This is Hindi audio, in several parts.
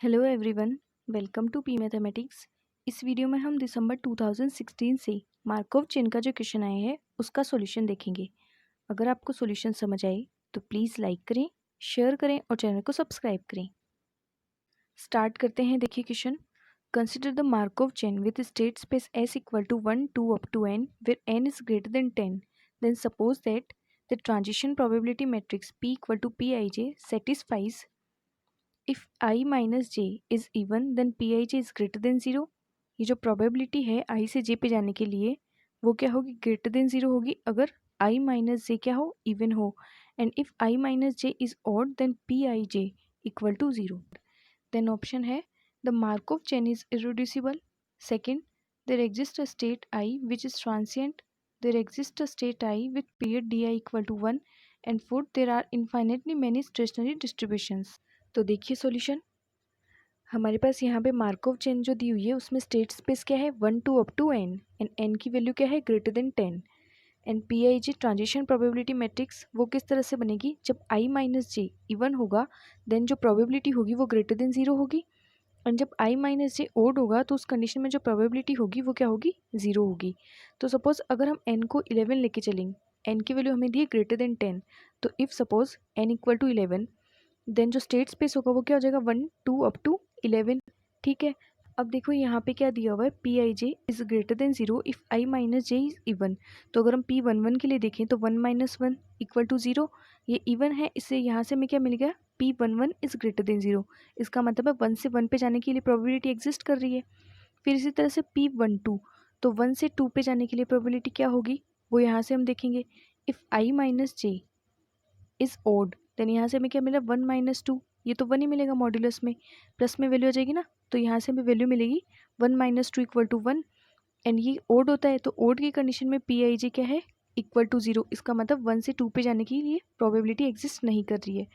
Hello everyone, welcome to P mathematics. इस वीडियो में हम दिसंबर 2016 से मार्कोव चेन का जो क्वेश्चन आया है उसका सॉल्यूशन देखेंगे। अगर आपको सॉल्यूशन समझ आए तो प्लीज़ लाइक करें, शेयर करें और चैनल को सब्सक्राइब करें। स्टार्ट करते हैं। देखिए question, consider the Markov chain with state space S equal to 1 2 up to n where n is greater than 10. Then suppose that the transition probability matrix P equal to Pij satisfies if I minus J is even then P I J is greater than zero. ये जो प्रोबेबिलिटी है आई से जे पे जाने के लिए वो क्या होगी, ग्रेटर देन ज़ीरो होगी अगर आई माइनस जे क्या हो, इवन हो। And if I minus J is odd then P I j equal to zero. Then option है the Markov chain is irreducible. Second, there exist a state I which is transient. There exist a state I with period D I equal to one. And fourth, there are infinitely many stationary distributions. तो देखिए सॉल्यूशन, हमारे पास यहाँ पे मार्कोव चेन जो दी हुई है उसमें स्टेट स्पेस क्या है, 1 2 up to n and n की वैल्यू क्या है, greater than 10। And P I J transition probability matrix वो किस तरह से बनेगी, जब i माइनस जे इवन होगा देन जो प्रोबेबिलिटी होगी वो ग्रेटर देन ज़ीरो होगी। एंड जब i माइनस जे ओड होगा तो उस कंडीशन में जो प्रोबेबिलिटी होगी वो क्या होगी, ज़ीरो होगी। तो सपोज अगर हम n को 11 लेके चलेंगे, n की वैल्यू हमें दी है ग्रेटर देन 10, तो if suppose n equal to 11 then जो स्टेट स्पेस होगा वो क्या हो जाएगा, 1 2 अप टू 11। ठीक है, अब देखो यहाँ पे क्या दिया हुआ है, P I J is greater than zero if I minus J is even. तो अगर हम पी वन वन के लिए देखें तो 1 minus one equal to zero, ये इवन है, इससे यहाँ से हमें क्या मिल गया, P one one is greater than zero. इसका मतलब है 1 से 1 पे जाने के लिए प्रोबेबिलिटी एग्जिस्ट कर रही है। फिर इसी तरह से पी वन टू, तो 1 से 2 पे जाने के लिए प्रोबेबिलिटी क्या होगी, वो यहाँ से हम देखेंगे, if I minus J is odd then यहाँ से हमें क्या मिला, 1 माइनस टू, ये तो 1 ही मिलेगा मॉड्यूलस में, प्लस में वैल्यू आ जाएगी ना, तो यहाँ से हमें वैल्यू मिलेगी 1 minus two equal to 1। And ये ओड होता है तो ओड की कंडीशन में पी आई जे क्या है, इक्वल टू ज़ीरो। इसका मतलब 1 से 2 पे जाने के लिए प्रोबेबिलिटी एग्जिस्ट नहीं कर रही है।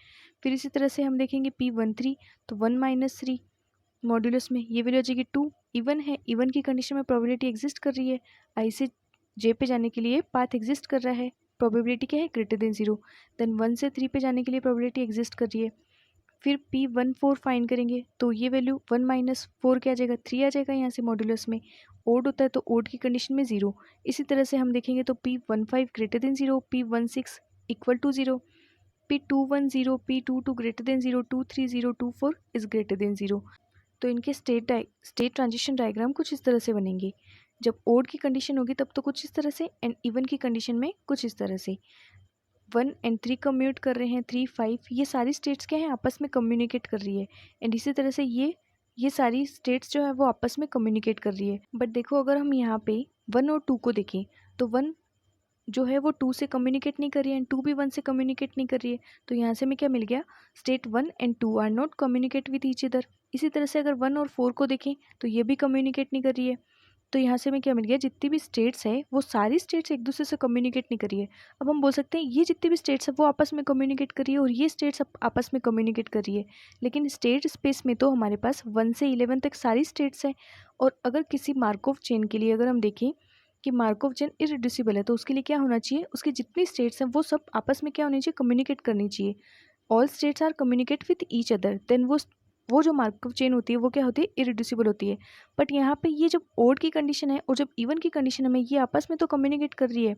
फिर इसी तरह से हम देखेंगे पी वन थ्री, तो 1 माइनस थ्री मॉड्यूलस में ये वैल्यू आ जाएगी 2, इवन है, इवन की कंडीशन में प्रोबेबिलिटी एग्जिस्ट कर रही है, आई से जे पे जाने के लिए पाथ एग्जिस्ट कर रहा है, प्रोबेबिलिटी क्या है, ग्रेटर देन ज़ीरो। देन 1 से 3 पे जाने के लिए प्रोबेबिलिटी एग्जिस्ट कर रही है। फिर पी वन फोर फाइंड करेंगे तो ये वैल्यू 1 माइनस फोर क्या आ जाएगा, 3 आ जाएगा यहाँ से मॉड्यूलस में। ओड होता है तो ओड की कंडीशन में ज़ीरो। इसी तरह से हम देखेंगे तो P one five greater than zero, P one six equal to zero, P two one zero, P two two greater than zero, two three zero, two four is greater than zero. तो इनके स्टेट ट्रांजिशन डायग्राम कुछ इस तरह से बनेंगे। जब ओड की कंडीशन होगी तब तो कुछ इस तरह से, एंड इवन की कंडीशन में कुछ इस तरह से। 1 एंड 3 कम्यूट कर रहे हैं, 3 5, ये सारी स्टेट्स क्या हैं, आपस में कम्युनिकेट कर रही है। एंड इसी तरह से ये सारी स्टेट्स जो है वो आपस में कम्युनिकेट कर रही है। बट देखो अगर हम यहाँ पे 1 और 2 को देखें तो 1 जो है वो 2 से कम्युनिकेट नहीं कर रही है एंड 2 भी 1 से कम्युनिकेट नहीं कर रही है। तो यहाँ से हमें क्या मिल गया, state 1 and 2 are not communicate with each other. इसी तरह से अगर 1 और 4 को देखें तो ये भी कम्युनिकेट नहीं कर रही है। तो यहाँ से हमें क्या मिल गया, जितनी भी स्टेट्स है वो सारी स्टेट्स एक दूसरे से कम्युनिकेट नहीं कर रही है। अब हम बोल सकते हैं ये जितनी भी स्टेट्स है वो आपस में कम्युनिकेट कर रही है और ये स्टेट्स आपस में कम्युनिकेट कर रही है। लेकिन स्टेट स्पेस में तो हमारे पास 1 से 11 तक सारी स्टेट्स है। और अगर किसी मार्कोव चेन के लिए अगर हम देखें कि मार्कोव चेन इरेड्यूसिबल है तो उसके लिए क्या होना चाहिए, उसकी जितनी स्टेट्स हैं वो सब आपस में क्या होनी चाहिए, कम्युनिकेट करनी चाहिए। All states are communicate with each other, then वो जो मार्कोव चेन होती है वो क्या होती है, इरेड्यूसिबल होती है। बट यहाँ पे ये जब ओड की कंडीशन है और जब इवन की कंडीशन है में ये आपस में तो कम्युनिकेट कर रही है।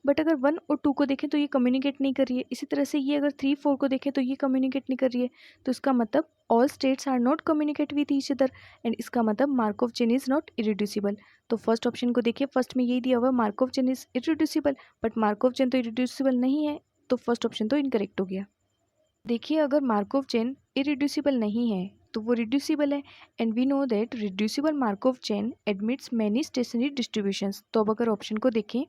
बट अगर 1 और 2 को देखें तो ये कम्युनिकेट नहीं कर रही है। इसी तरह से ये अगर 3 4 को देखें तो ये कम्युनिकेट नहीं कर रही है। तो इसका मतलब all states are not communicate with each other, and इसका मतलब Markov chain is not irreducible. तो फर्स्ट ऑप्शन को देखिए, फर्स्ट में यही दिया हुआ है, Markov chain is irreducible, but Markov chain तो इरेड्यूसिबल नहीं है, तो फर्स्ट ऑप्शन तो इनकरेक्ट हो गया। देखिए अगर मार्कोव चेन इरेड्यूसिबल नहीं है तो वो रिड्यूसिबल है, and we know that reducible Markov chain admits many stationary distributions. तो अब अगर ऑप्शन को देखें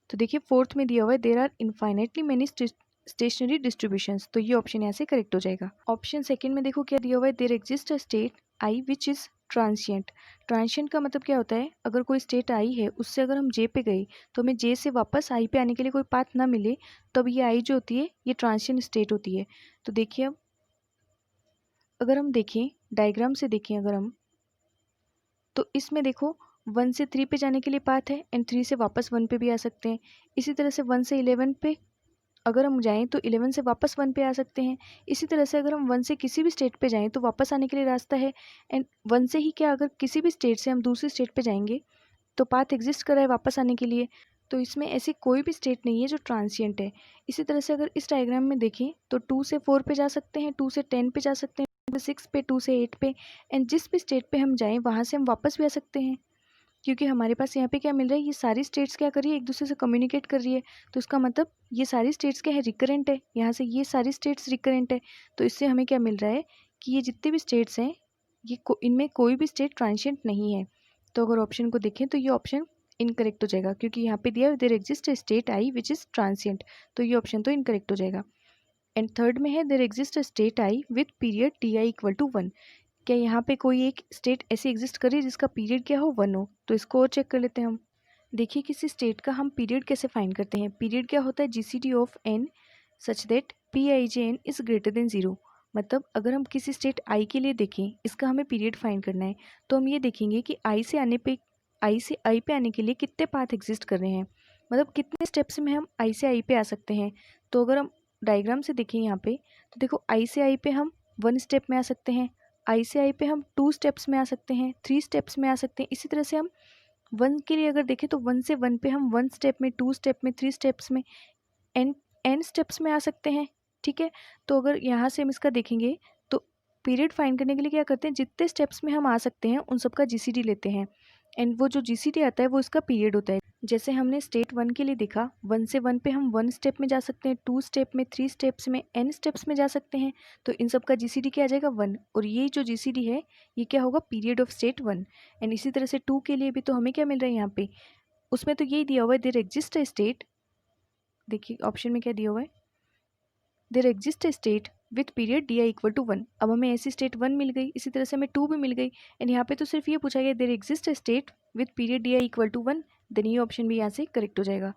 तो देखिए फोर्थ में दिया हुआ है, there are infinitely many stationary distributions, तो ये ऑप्शन यहाँ से करेक्ट हो जाएगा। ऑप्शन सेकंड में देखो क्या दिया हुआ है, देर exist a state I which is transient. Transient का मतलब क्या होता है, अगर कोई स्टेट आई है उससे अगर हम जे पे गए तो हमें जे से वापस आई पे आने के लिए कोई पाथ ना मिले, तब ये आई जो होती है ये ट्रांसिएंट स्टेट होती है। तो देखिए अब अगर हम देखें डायग्राम से देखें अगर हम, तो इसमें देखो 1 से 3 पे जाने के लिए पाथ है एंड 3 से वापस 1 पे भी आ सकते हैं। इसी तरह से 1 से 11 पे अगर हम जाएँ तो 11 से वापस 1 पे आ सकते हैं। इसी तरह से अगर हम 1 से किसी भी स्टेट पे जाएँ तो वापस आने के लिए रास्ता है। एंड 1 से ही क्या, अगर किसी भी स्टेट से हम दूसरी स्टेट पे जाएंगे तो पाथ एग्जिस्ट कर रहा है वापस आने के लिए। तो इसमें ऐसी कोई भी स्टेट नहीं है जो ट्रांसिएंट है। इसी तरह से अगर इस डायग्राम में देखें तो 2 से 4 पे जा सकते हैं, 2 से 10 पे जा सकते हैं, 2 से 6 पे, 2 से 8 पे, एंड जिस भी स्टेट पे हम जाएं वहाँ से हम वापस भी आ सकते हैं। क्योंकि हमारे पास यहाँ पे क्या मिल रहा है, ये सारी स्टेट्स क्या कर रही है, एक दूसरे से कम्युनिकेट कर रही है। तो इसका मतलब ये सारी स्टेट्स क्या है, रिकरेंट है। यहाँ से ये सारी स्टेट्स रिकरेंट है। तो इससे हमें क्या मिल रहा है कि ये जितने भी स्टेट्स हैं इनमें कोई भी स्टेट ट्रांसिएंट नहीं है। तो अगर ऑप्शन को देखें तो ये ऑप्शन इनकरेक्ट हो जाएगा, क्योंकि यहाँ पे दिया there exist state I which is transient. तो ये ऑप्शन तो इनकरेक्ट हो जाएगा। एंड थर्ड में है there exist state I with period T I equal to 1। क्या यहाँ पे कोई एक स्टेट ऐसी एग्जिस्ट कर रही है जिसका पीरियड क्या हो, 1 हो। तो इसको और चेक कर लेते हैं हम। देखिए किसी स्टेट का हम पीरियड कैसे फाइंड करते हैं। पीरियड क्या होता है, GCD of N such that P I J N is greater than 0। मतलब अगर हम किसी स्टेट आई के लिए देखें, इसका हमें पीरियड फाइंड करना है, तो हम ये देखेंगे कि आई से आई पे आने के लिए कितने पाथ एग्जिस्ट कर रहे हैं, मतलब कितने स्टेप्स में हम आई से आई पे आ सकते हैं। तो अगर हम डायग्राम से देखें यहाँ पे, तो देखो आई से आई पे हम 1 स्टेप में आ सकते हैं, आई से आई पे हम 2 स्टेप्स में आ सकते हैं, 3 स्टेप्स में आ सकते हैं। इसी तरह से हम 1 के लिए अगर देखें तो 1 से 1 पे हम 1 स्टेप में, 2 स्टेप में, 3 स्टेप्स में, एन स्टेप्स में आ सकते हैं। ठीक है। तो अगर यहाँ से हम इसका देखेंगे तो पीरियड फाइंड करने के लिए क्या करते हैं, जितने स्टेप्स में हम आ सकते हैं उन सबका जीसीडी लेते हैं, एंड वो जो जीसीडी आता है वो इसका पीरियड होता है। जैसे हमने स्टेट 1 के लिए देखा, 1 से 1 पे हम 1 स्टेप में जा सकते हैं, 2 स्टेप में, 3 स्टेप्स में, एन स्टेप्स में जा सकते हैं। तो इन सब का जीसीडी क्या आ जाएगा, 1। और ये जो जीसीडी है ये क्या होगा, पीरियड ऑफ स्टेट 1। एंड इसी तरह से 2 के लिए भी तो हमें क्या मिल रहा है यहाँ पे, उसमें तो यही दिया हुआ है, देयर एग्जिस्ट अ स्टेट। देखिए ऑप्शन में क्या दिया हुआ है, there exist a state with period D I equal to 1। अब हमें ऐसी स्टेट 1 मिल गई, इसी तरह से हमें 2 भी मिल गई, एंड यहाँ पे तो सिर्फ ये पूछा गया there exist a state with period D I equal to 1। Then ये ऑप्शन भी यहाँ से करेक्ट हो जाएगा।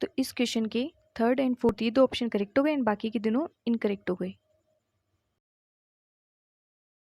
तो इस क्वेश्चन के थर्ड एंड फोर्थ ये 2 ऑप्शन करेक्ट हो गए, एंड बाकी के दोनों इनकरेक्ट हो गए।